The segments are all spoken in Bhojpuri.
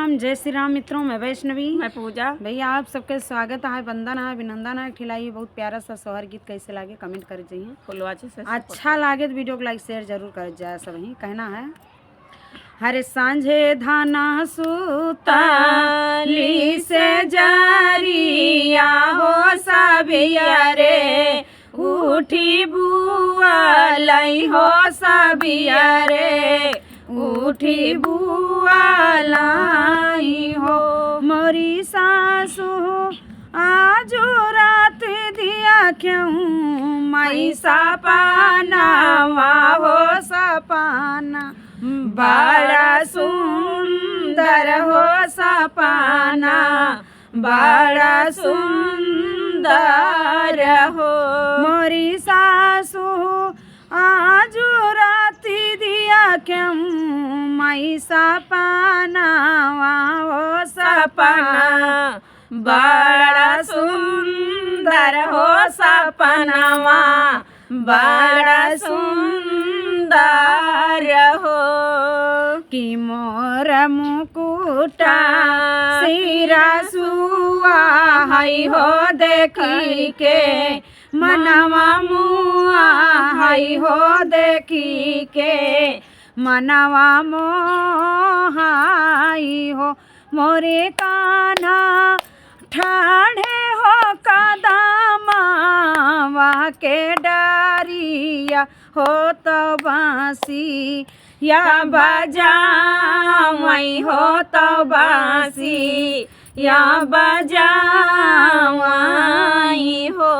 जय श्री राम मित्रों। मैं वैष्णवी, मैं पूजा। भैया आप सबके स्वागत है, वंदन है, अभिनंदन है। खिलाई बहुत प्यारा सा सोहर गीत कैसे लागे कमेंट कर जाइए। फुलवाची से अच्छा लागे तो वीडियो को लाइक शेयर जरूर कर जाए। सब ही कहना है हरे सांझे धाना सुताली से जरिया हो सबिया रे, उठी बुआ लाई हो सबिया रे, उठी बुआ लाई हो। मोरी सासू आजो रात दिया क्यों, माई सपना हो सपना बड़ा सुंदर हो सपना, बड़ा सुंदर हो। मोरी सासू आजो रात दिया क्यों, माई सपना हो सपना बड़ा सुंदर हो सपनावा, बड़ा सुंदर हो। कि मोर मुकुटा सिरा सुआ हई हो देखी के, मनवा मुआ हई हो देखी के, मनवा मोहाई हो। मोरे काना ठाढ़े हो कदमावा के डारिया हो तो बांसी या बजावई हो तो बांसी या बजावई हो।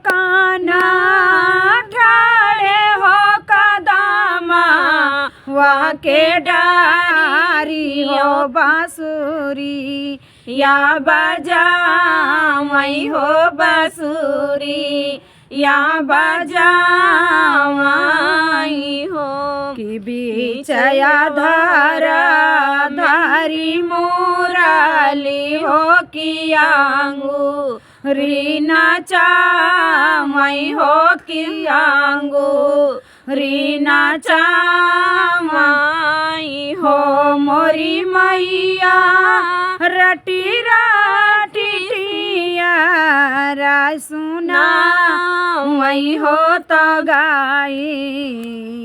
काना ठाढ़े हो कदमावा के डारी हो बांसुरी या बजावई हो बांसुरी या बजावई हो। कि बीचया धारा धारी मुराली हो कियांगू रीना चावई हो कियांगू रीना चावई हो। मोरी मैया रटी राटी राय सुना वही हो तो गाई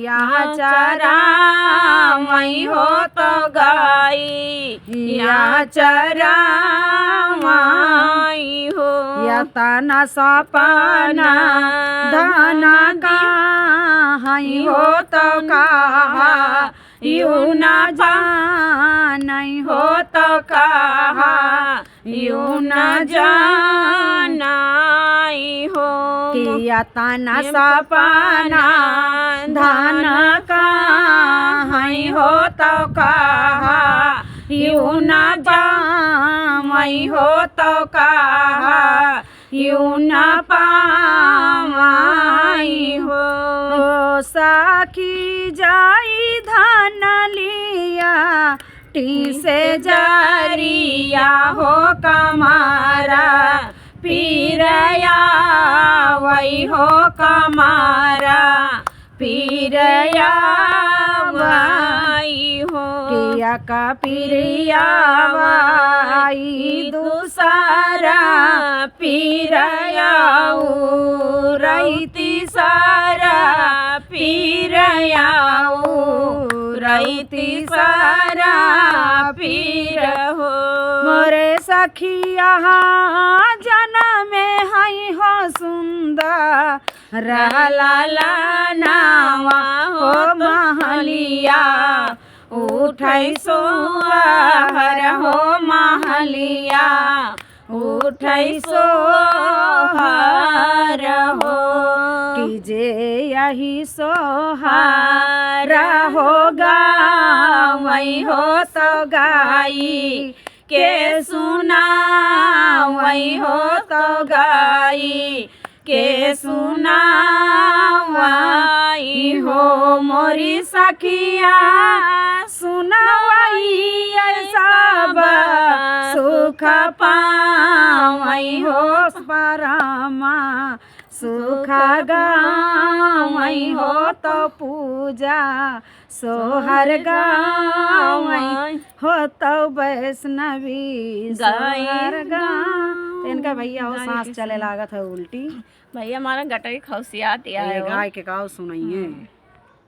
या चरा वही हो तो गाई या चरा वही हो। या तना सपना धना कहीं हो तो कहा, यू न जानई हो तो कहा, यू न जानई हो। किया तना सपना धन कहीं हो तो कहा, यू न जानई हो तो कहा, यू न पावई हो। साखी जाई धन लिया टी से जरिया हो कमारा, पीरया वही हो कमारा, पीरया वही हो। किया का पीरिया वाई दूसरा पीरया रईती सारा पीरया रईती सारा पीर हो। मोरे सखिया जन्म हई हो सुंदर रहला नावा हो महलिया, उठै सोहर हो महलिया, उठै सोहर हो। कि जे यही सोहर हो गावई हो तो गाई के सुना वही हो तो गाई के सुना वही हो। मोरी सखिया सुनवाई सब सुख पावई हो परमा सुखा गावई हो तो पूजा सोहर गावई हो तो वैष्णवी सोहर गाँव। तो इनका भैया हो सांस चले लागत है उल्टी। भैया हमारा गटरी खौसियात ये गाय के गाँव सुनाइए।